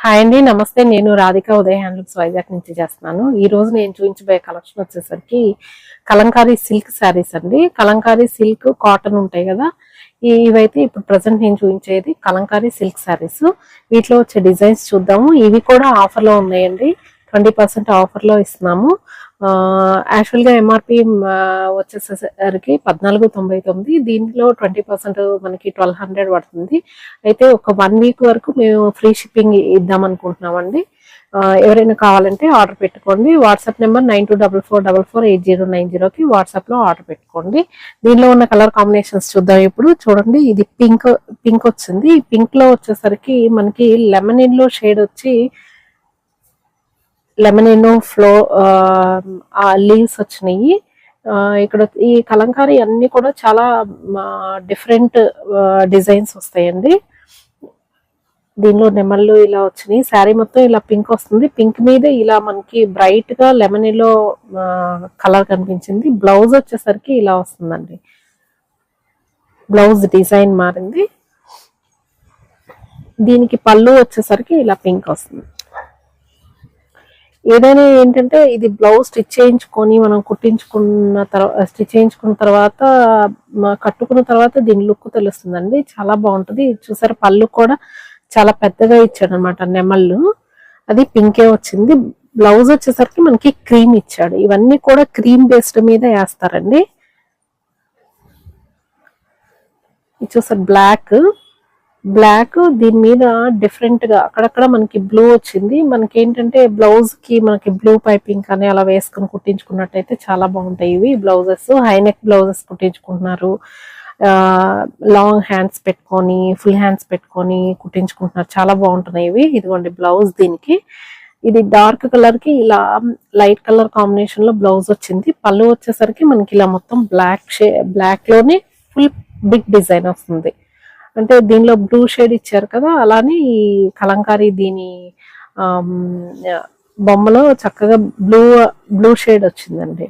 Hi అండి, నమస్తే. నేను రాధిక ఉదయ్ హ్యాండ్లూమ్స్ వైజాగ్ నుంచి చేస్తున్నాను. ఈ రోజు నేను చూపించబోయే కలెక్షన్ వచ్చేసరికి కలంకారీ సిల్క్ శారీస్ అండి. కలంకారీ సిల్క్ కాటన్ ఉంటాయి కదా, ఇవైతే ఇప్పుడు ప్రజెంట్ నేను చూపించేది కలంకారీ సిల్క్ శారీస్. వీటిలో వచ్చే డిజైన్స్ చూద్దాము. ఇవి కూడా ఆఫర్లో ఉన్నాయండి, 20% ఆఫర్లో ఇస్తున్నాము. యాక్చువల్గా ఎంఆర్పి వచ్చేసరికి 1499. దీంట్లో 20% మనకి 1200 పడుతుంది. అయితే ఒక 1 వీక్ వరకు మేము ఫ్రీ షిప్పింగ్ ఇద్దాం అనుకుంటున్నామండి. ఎవరైనా కావాలంటే ఆర్డర్ పెట్టుకోండి. వాట్సాప్ నెంబర్ 9244448090కి వాట్సాప్లో ఆర్డర్ పెట్టుకోండి. దీనిలో ఉన్న కలర్ కాంబినేషన్స్ చూద్దాం. ఇప్పుడు చూడండి, ఇది పింక్ వచ్చింది. ఈ పింక్ లో వచ్చేసరికి మనకి లెమన్ ఎల్లో షేడ్ వచ్చి లెమన్ ఎల్లో లీవ్స్ వచ్చినాయి. ఇక్కడ ఈ కలంకారీ అన్ని కూడా చాలా డిఫరెంట్ డిజైన్స్ వస్తాయండి. దీనిలో నెమళ్ళు ఇలా వచ్చినాయి. శారీ మొత్తం ఇలా పింక్ వస్తుంది. పింక్ మీద ఇలా మనకి బ్రైట్ గా లెమన్ ఎల్లో కలర్ కనిపించింది. బ్లౌజ్ వచ్చేసరికి ఇలా వస్తుందండి. బ్లౌజ్ డిజైన్ మారింది. దీనికి పళ్ళు వచ్చేసరికి ఇలా పింక్ వస్తుంది. ఏదైనా ఏంటంటే ఇది బ్లౌజ్ స్టిచ్ చేయించుకొని మనం స్టిచ్ చేయించుకున్న తర్వాత కట్టుకున్న తర్వాత దీని లుక్ తెలుస్తుందండి. చాలా బాగుంటుంది. చూసారు, పళ్ళు కూడా చాలా పెద్దగా ఇచ్చాడు అనమాట. నెమళ్ళు అది పింకే వచ్చింది. బ్లౌజ్ వచ్చేసరికి మనకి క్రీమ్ ఇచ్చాడు. ఇవన్నీ కూడా క్రీమ్ బేస్డ్ మీద వేస్తారండి. చూసారు, బ్లాక్ దీని మీద డిఫరెంట్ గా అక్కడక్కడ మనకి బ్లూ వచ్చింది. మనకి ఏంటంటే బ్లౌజ్ కి మనకి బ్లూ పైపింగ్ కానీ అలా వేసుకుని కుట్టించుకున్నట్టయితే చాలా బాగుంటాయి. ఇవి బ్లౌజెస్ హైనెక్ బ్లౌజెస్ కుట్టించుకుంటున్నారు. లాంగ్ హ్యాండ్స్ పెట్టుకొని ఫుల్ హ్యాండ్స్ పెట్టుకొని కుట్టించుకుంటున్నారు. చాలా బాగుంటున్నాయి ఇవి. ఇదిగోండి బ్లౌజ్. దీనికి ఇది డార్క్ కలర్ కి ఇలా లైట్ కలర్ కాంబినేషన్ లో బ్లౌజ్ వచ్చింది. పళ్ళు వచ్చేసరికి మనకి ఇలా మొత్తం బ్లాక్ లోనే ఫుల్ బిగ్ డిజైన్ వస్తుంది. అంటే దీనిలో బ్లూ షేడ్ ఇచ్చారు కదా, అలానే ఈ కలంకారీ దీని బొమ్మలో చక్కగా బ్లూ షేడ్ వచ్చిందండి.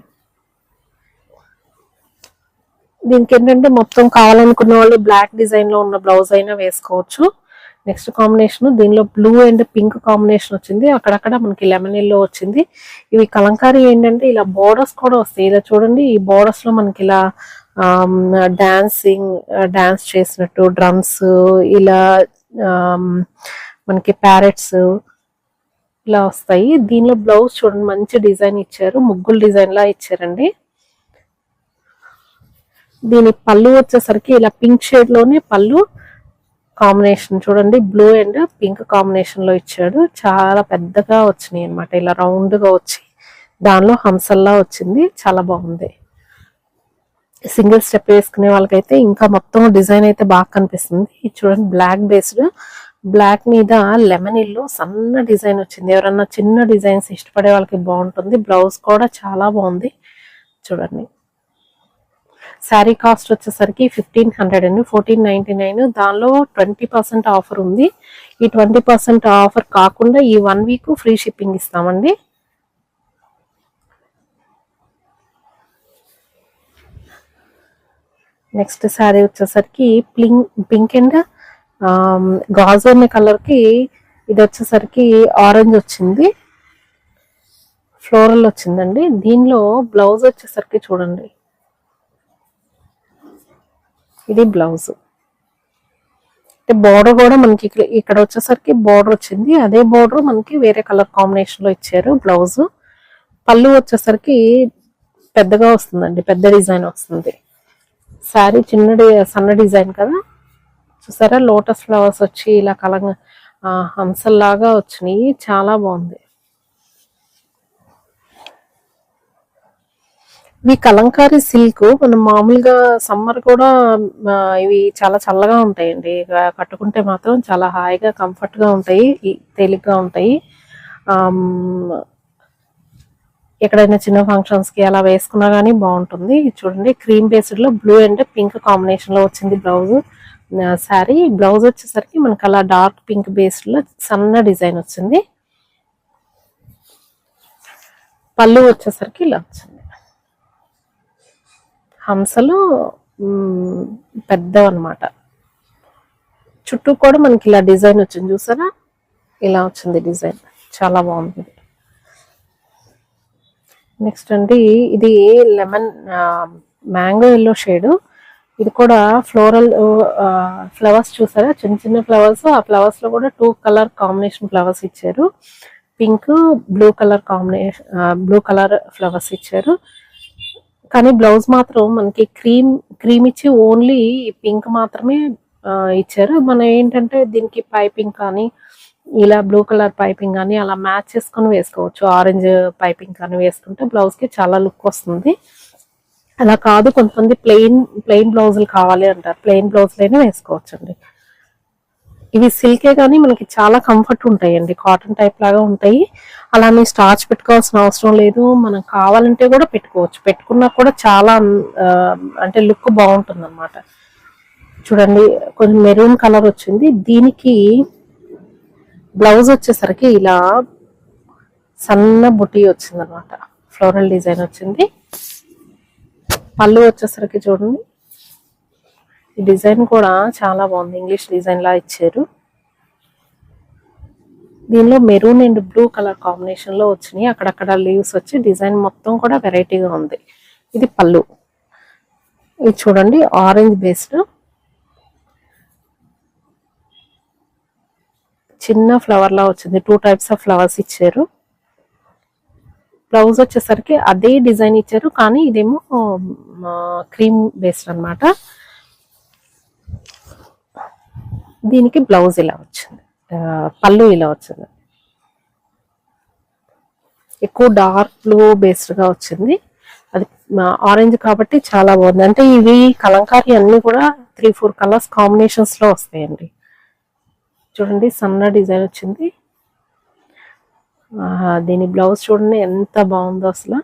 దీనికి ఏంటంటే మొత్తం కావాలనుకున్న వాళ్ళు బ్లాక్ డిజైన్ లో ఉన్న బ్లౌజ్ అయినా వేసుకోవచ్చు. నెక్స్ట్ కాంబినేషన్ దీనిలో బ్లూ అండ్ పింక్ కాంబినేషన్ వచ్చింది. అక్కడక్కడ మనకి లెమన్ ఎల్లో వచ్చింది. ఇవి కలంకారీ ఏంటంటే ఇలా బోర్డర్స్ కూడా వస్తాయి. ఇలా చూడండి, ఈ బోర్డర్స్ లో మనకి ఇలా డాన్స్ చేసినట్టు డ్రమ్స్, ఇలా మనకి ప్యారెట్స్ ఇలా వస్తాయి. దీనిలో బ్లౌజ్ చూడండి, మంచి డిజైన్ ఇచ్చారు. ముగ్గులు డిజైన్ లా ఇచ్చారండి. దీని పళ్ళు వచ్చేసరికి ఇలా పింక్ షేడ్ లోనే పళ్ళు కాంబినేషన్ చూడండి, బ్లూ అండ్ పింక్ కాంబినేషన్ లో ఇచ్చాడు. చాలా పెద్దగా వచ్చినాయి అనమాట. ఇలా రౌండ్ గా వచ్చి దానిలో హంసల్లా వచ్చింది. చాలా బాగుంది. సింగిల్ స్టెప్ వేసుకునే వాళ్ళకైతే ఇంకా మొత్తం డిజైన్ అయితే బాగా కనిపిస్తుంది. ఇది చూడండి, బ్లాక్ బేస్డ్, బ్లాక్ మీద లెమన్ ఎల్లో సన్న డిజైన్ వచ్చింది. ఎవరన్నా చిన్న డిజైన్స్ ఇష్టపడే వాళ్ళకి బాగుంటుంది. బ్లౌజ్ కూడా చాలా బాగుంది. చూడండి, శారీ కాస్ట్ వచ్చేసరికి 1500 అండి, 1499. దానిలో 20% ఆఫర్ ఉంది. ఈ 20% ఆఫర్ కాకుండా ఈ 1 వీక్ ఫ్రీ షిప్పింగ్ ఇస్తామండి. నెక్స్ట్ శారీ వచ్చేసరికి పింక్ అండ్ గాజున్న కలర్ కి ఇది వచ్చేసరికి ఆరెంజ్ వచ్చింది, ఫ్లోరల్ వచ్చిందండి. దీనిలో బ్లౌజ్ వచ్చేసరికి చూడండి, ఇది బ్లౌజ్. అంటే బోర్డర్ కూడా మనకి ఇక్కడ వచ్చేసరికి బోర్డర్ వచ్చింది. అదే బోర్డర్ మనకి వేరే కలర్ కాంబినేషన్ లో ఇచ్చారు. బ్లౌజ్ పళ్ళు వచ్చేసరికి పెద్దగా వస్తుందండి, పెద్ద డిజైన్ వస్తుంది. శారీ సన్న డిజైన్ కదా, చూసారా, లోటస్ ఫ్లవర్స్ వచ్చి ఇలా హంసల్లాగా వచ్చినాయి. చాలా బాగుంది. ఇవి కలంకారీ సిల్క్. మనం మామూలుగా సమ్మర్ కూడా ఇవి చాలా చల్లగా ఉంటాయండి. కట్టుకుంటే మాత్రం చాలా హాయిగా కంఫర్ట్ గా ఉంటాయి, తేలిగ్గా ఉంటాయి. ఎక్కడైనా చిన్న ఫంక్షన్స్ కి అలా వేసుకున్నా గానీ బాగుంటుంది. చూడండి, క్రీమ్ బేస్డ్ లో బ్లూ అండ్ పింక్ కాంబినేషన్ లో వచ్చింది బ్లౌజ్. శారీ బ్లౌజ్ వచ్చేసరికి మనకి అలా డార్క్ పింక్ బేస్డ్ లో సన్న డిజైన్ వచ్చింది. పళ్ళు వచ్చేసరికి ఇలా వచ్చింది. హంసలు పెద్దవన్నమాట. చుట్టూ కూడా మనకి ఇలా డిజైన్ వచ్చింది, చూసారా. ఇలా వచ్చింది డిజైన్, చాలా బాగుంది. నెక్స్ట్ అండి ఇది లెమన్ మ్యాంగో ఎల్లో షేడ్. ఇది కూడా ఫ్లోరల్ ఫ్లవర్స్ చూసారా, చిన్న చిన్న ఫ్లవర్స్. ఆ ఫ్లవర్స్ లో కూడా 2 కలర్ కాంబినేషన్ ఫ్లవర్స్ ఇచ్చారు. Pink blue colour combination, blue colour flowers ఇచ్చారు. కానీ బ్లౌజ్ మాత్రం మనకి క్రీమ్ ఇచ్చి ఓన్లీ పింక్ మాత్రమే ఇచ్చారు. మనం ఏంటంటే దీనికి పైపింగ్ కానీ ఇలా బ్లూ కలర్ పైపింగ్ కానీ అలా మ్యాచ్ చేసుకొని వేసుకోవచ్చు. ఆరెంజ్ పైపింగ్ కానీ వేసుకుంటే బ్లౌజ్ కి చాలా లుక్ వస్తుంది. అలా కాదు, కొంతమంది ప్లెయిన్ బ్లౌజులు కావాలి అంటారు, ప్లెయిన్ బ్లౌజ్లైనా వేసుకోవచ్చు అండి. ఇవి సిల్కే కానీ మనకి చాలా కంఫర్ట్ ఉంటాయండి, కాటన్ టైప్ లాగా ఉంటాయి. అలానే స్టార్చ్ పెట్టుకోవాల్సిన అవసరం లేదు, మనం కావాలంటే కూడా పెట్టుకోవచ్చు. పెట్టుకున్నా కూడా చాలా అంటే లుక్ బాగుంటుంది అనమాట. చూడండి కొంచెం మెరూన్ కలర్ వచ్చింది. దీనికి బ్లౌజ్ వచ్చేసరికి ఇలా సన్న బుటీ వచ్చింది అనమాట, ఫ్లోరల్ డిజైన్ వచ్చింది. పళ్ళు వచ్చేసరికి చూడండి, ఈ డిజైన్ కూడా చాలా బాగుంది, ఇంగ్లీష్ డిజైన్ లా ఇచ్చారు. దీనిలో maroon and blue colour combination లో వచ్చినాయి. అక్కడక్కడ లీవ్స్ వచ్చి డిజైన్ మొత్తం కూడా వెరైటీగా ఉంది. ఇది పళ్ళు. ఇది చూడండి ఆరెంజ్ బేస్డ్ చిన్న ఫ్లవర్ లా వచ్చింది. 2 టైప్స్ ఆఫ్ ఫ్లవర్స్ ఇచ్చారు. బ్లౌజ్ వచ్చేసరికి అదే డిజైన్ ఇచ్చారు, కానీ ఇదేమో క్రీమ్ బేస్డ్ అనమాట. దీనికి బ్లౌజ్ ఇలా వచ్చింది, పళ్ళు ఇలా వచ్చింది. ఎక్కువ డార్క్ బ్లూ బేస్డ్ గా వచ్చింది. అది ఆరెంజ్ కాబట్టి చాలా బాగుంది. అంటే ఇవి కలంకారీ అన్ని కూడా 3-4 కలర్స్ కాంబినేషన్స్ లో వస్తాయండి. చూడండి సన్న డిజైన్ వచ్చింది. దీని బ్లౌజ్ చూడండి ఎంత బాగుందో అసలు.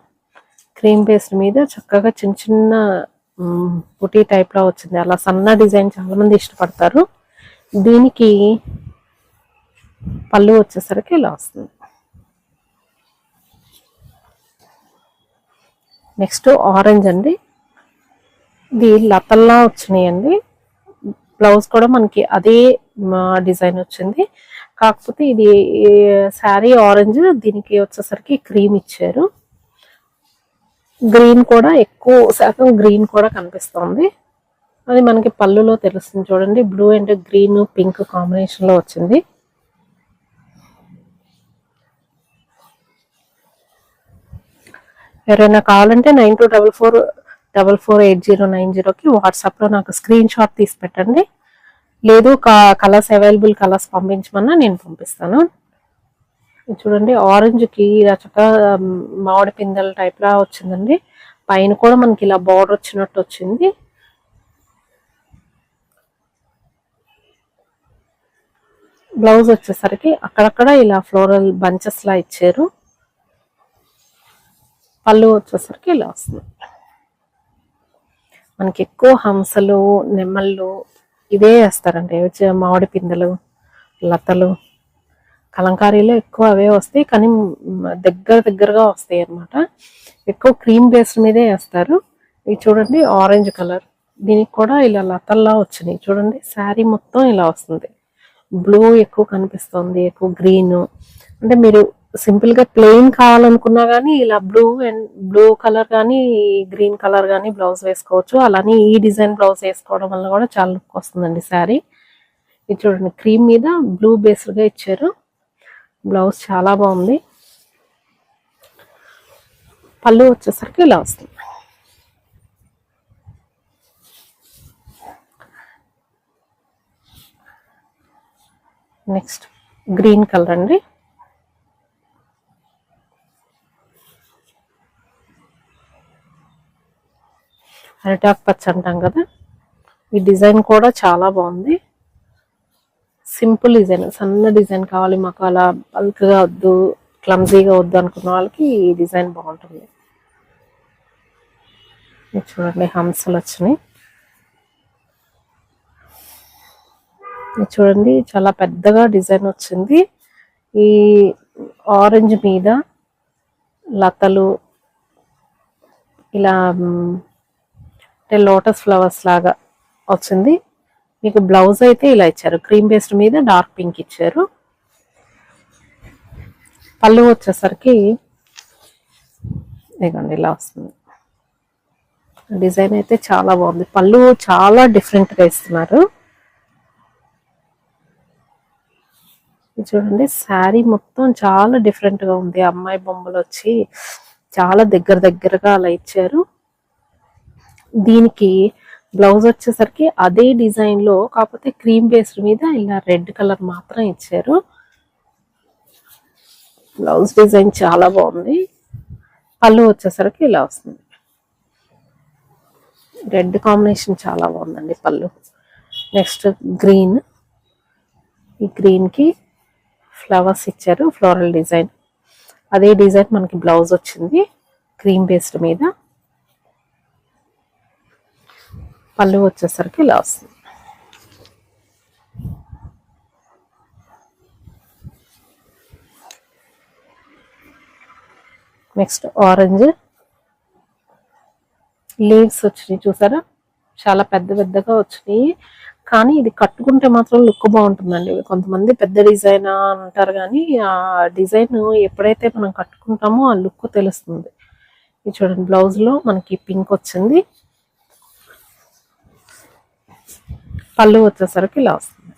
క్రీమ్ పేస్ట్ మీద చక్కగా చిన్న చిన్న పుటీ టైప్ లో వచ్చింది. అలా సన్న డిజైన్ చాలా మంది ఇష్టపడతారు. దీనికి పళ్ళు వచ్చేసరికి ఇలా వస్తుంది. నెక్స్ట్ ఆరెంజ్ అండి, ఇది లతల్లా వచ్చినాయండి. బ్లౌజ్ కూడా మనకి అదే డిజైన్ వచ్చింది, కాకపోతే ఇది శారీ ఆరెంజ్, దీనికి వచ్చేసరికి క్రీమ్ ఇచ్చారు. గ్రీన్ కూడా ఎక్కువ శాతం గ్రీన్ కూడా కనిపిస్తుంది, అది మనకి పళ్ళులో తెలుస్తుంది. చూడండి blue and green pink combination లో వచ్చింది. ఎవరైనా కావాలంటే 9244448090కి వాట్సాప్ లో నాకు స్క్రీన్ షాట్ తీసి పెట్టండి. లేదు కలర్స్ అవైలబుల్ కలర్స్ పంపించమన్నా నేను పంపిస్తాను. చూడండి ఆరెంజ్ కి ఇలా చక్కగా మామిడి పిందెల టైప్ లా వచ్చిందండి. పైన కూడా మనకి ఇలా బార్డర్ వచ్చినట్టు వచ్చింది. బ్లౌజ్ వచ్చేసరికి అక్కడక్కడ ఇలా ఫ్లోరల్ బంచెస్ లా ఇచ్చారు. పళ్ళు వచ్చేసరికి ఇలా వస్తుంది. మనకి ఎక్కువ హంసలు నెమ్మళ్ళు ఇవే వేస్తారండి, మామిడి పిందెలు లతలు కలంకారీలో ఎక్కువ అవే వస్తాయి, కానీ దగ్గరగా వస్తాయి అన్నమాట. ఎక్కువ క్రీమ్ బేస్డ్ మీదే వేస్తారు. ఇవి చూడండి ఆరెంజ్ కలర్, దీనికి కూడా ఇలా లతల్లా వచ్చినాయి. చూడండి శారీ మొత్తం ఇలా వస్తుంది. బ్లూ ఎక్కువ కనిపిస్తుంది, ఎక్కువ గ్రీన్. అంటే మీరు సింపుల్ గా ప్లెయిన్ కావాలనుకున్నా కానీ ఇలా బ్లూ కలర్ కానీ గ్రీన్ కలర్ కానీ బ్లౌజ్ వేసుకోవచ్చు. అలానే ఈ డిజైన్ బ్లౌజ్ వేసుకోవడం వల్ల కూడా చాలా లుక్ వస్తుందండి శారీ. ఇది చూడండి క్రీమ్ మీద బ్లూ బేస్డ్ గా ఇచ్చారు. బ్లౌజ్ చాలా బాగుంది. పళ్ళు వచ్చేసరికి ఇలా వస్తుంది. నెక్స్ట్ గ్రీన్ కలర్ అండి, అరిటాక్ పచ్చ అంటాం కదా. ఈ డిజైన్ కూడా చాలా బాగుంది. సింపుల్ డిజైన్, సన్న డిజైన్ కావాలి మాకు, అలా బల్క్గా వద్దు క్లమ్జీగా వద్దు అనుకున్న వాళ్ళకి ఈ డిజైన్ బాగుంటుంది. చూడండి హంసలు వచ్చినాయి. చూడండి చాలా పెద్దగా డిజైన్ వచ్చింది. ఈ ఆరెంజ్ మీద లతలు ఇలా అంటే లోటస్ ఫ్లవర్స్ లాగా వచ్చింది. మీకు బ్లౌజ్ అయితే ఇలా ఇచ్చారు, క్రీమ్ పేస్ట్ మీద డార్క్ పింక్ ఇచ్చారు. పళ్ళు వచ్చేసరికి ఇదిగోండి ఇలా వస్తుంది. డిజైన్ అయితే చాలా బాగుంది. పళ్ళు చాలా డిఫరెంట్ గా ఇస్తున్నారు. చూడండి శారీ మొత్తం చాలా డిఫరెంట్ గా ఉంది. అమ్మాయి బొమ్మలు వచ్చి చాలా దగ్గరగా అలా ఇచ్చారు. దీనికి బ్లౌజ్ వచ్చేసరికి అదే డిజైన్ లో కాకపోతే క్రీమ్ బేస్డ్ మీద ఇలా రెడ్ కలర్ మాత్రం ఇచ్చారు. బ్లౌజ్ డిజైన్ చాలా బాగుంది. పళ్ళు వచ్చేసరికి ఇలా వస్తుంది. రెడ్ కాంబినేషన్ చాలా బాగుందండి పళ్ళు. Next green. ఈ గ్రీన్ కి ఫ్లవర్స్ ఇచ్చారు, ఫ్లోరల్ డిజైన్. అదే డిజైన్ మనకి బ్లౌజ్ వచ్చింది క్రీమ్ బేస్డ్ మీద. పళ్ళు వచ్చేసరికి ఇలా వస్తుంది. Next orange. లీవ్స్ వచ్చినాయి చూసారా, చాలా పెద్దగా వచ్చినాయి. కానీ ఇది కట్టుకుంటే మాత్రం లుక్ బాగుంటుందండి. కొంతమంది పెద్ద డిజైన్ అంటారు, కానీ ఆ డిజైన్ ఎప్పుడైతే మనం కట్టుకుంటామో ఆ లుక్ తెలుస్తుంది. ఇది చూడండి, బ్లౌజ్ లో మనకి పింక్ వచ్చింది. పళ్ళు వచ్చేసరికి ఇలా వస్తుంది.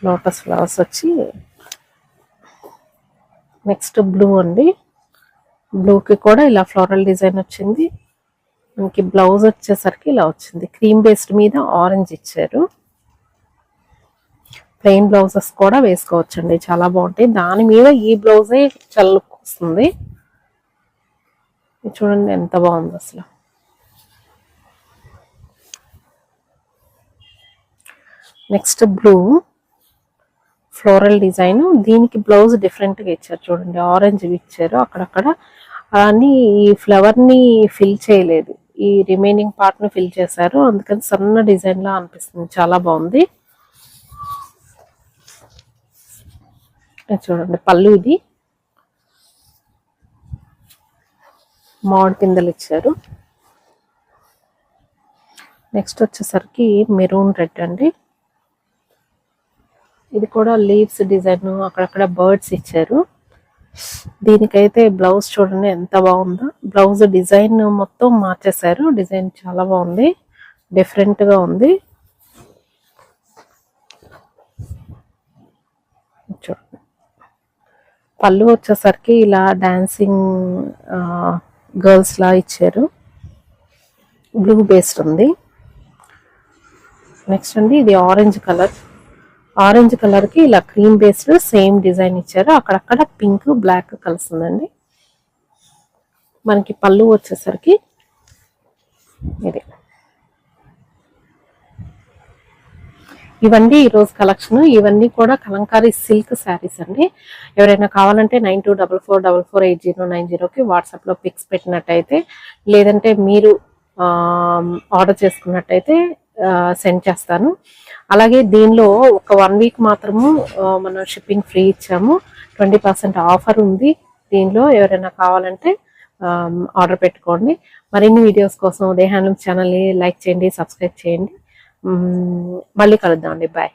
లోటస్ ఫ్లవర్స్ వచ్చి. నెక్స్ట్ బ్లూ అండి. బ్లూకి కూడా ఇలా ఫ్లోరల్ డిజైన్ వచ్చింది. మనకి బ్లౌజ్ వచ్చేసరికి ఇలా వచ్చింది. క్రీమ్ బేస్డ్ మీద ఆరెంజ్ ఇచ్చారు. ప్లెయిన్ బ్లౌజెస్ కూడా వేసుకోవచ్చండి, చాలా బాగుంటాయి. దాని మీద ఈ బ్లౌజే చాలా లుక్ వస్తుంది. చూడండి ఎంత బాగుంది అసలు. Next blue floral design. దీనికి బ్లౌజ్ డిఫరెంట్ గా ఇచ్చారు చూడండి, ఆరెంజ్ ఇచ్చారు అక్కడక్కడ. అని ఈ ఫ్లవర్ ని ఫిల్ చేయలేదు, ఈ రిమైనింగ్ పార్ట్ ని ఫిల్ చేశారు. అందుకని సన్న డిజైన్ లా అనిపిస్తుంది, చాలా బాగుంది. చూడండి పళ్ళు. ఇది మామిడి పిందెలు ఇచ్చారు. నెక్స్ట్ వచ్చేసరికి మెరూన్ రెడ్ అండి. ఇది కూడా లీవ్స్ డిజైన్, అక్కడక్కడ బర్డ్స్ ఇచ్చారు. దీనికైతే బ్లౌజ్ చూడండి ఎంత బాగుందో. బ్లౌజ్ డిజైన్ మొత్తం మార్చేశారు. డిజైన్ చాలా బాగుంది, డిఫరెంట్ గా ఉంది. చూడండి పళ్ళు వచ్చేసరికి ఇలా డాన్సింగ్ గర్ల్స్ లా ఇచ్చారు. బ్లూ బేస్డ్ ఉంది. నెక్స్ట్ అండి ఇది ఆరెంజ్ కలర్. ఆరెంజ్ కలర్ కి ఇలా క్రీమ్ బేస్డ్ సేమ్ డిజైన్ ఇచ్చారు. అక్కడక్కడ పింక్ బ్లాక్ కలుస్తుందండి. మనకి పళ్ళు వచ్చేసరికి ఇది. ఇవన్నీ ఈరోజు కలెక్షన్. ఇవన్నీ కూడా కలంకారీ సిల్క్ శారీస్ అండి. ఎవరైనా కావాలంటే 9244448090కి వాట్సాప్లో పిక్స్ పెట్టినట్టయితే, లేదంటే మీరు ఆర్డర్ చేసుకున్నట్టయితే సెండ్ చేస్తాను. అలాగే దీనిలో ఒక 1 వీక్ మాత్రము మనం షిప్పింగ్ ఫ్రీ ఇచ్చాము. 20% ఆఫర్ ఉంది దీనిలో. ఎవరైనా కావాలంటే ఆర్డర్ పెట్టుకోండి. మరిన్ని వీడియోస్ కోసం ఉదయ హ్యాండ్లూమ్స్ ఛానల్ని లైక్ చేయండి, సబ్స్క్రైబ్ చేయండి. మళ్ళీ కలుద్దామండి. బాయ్.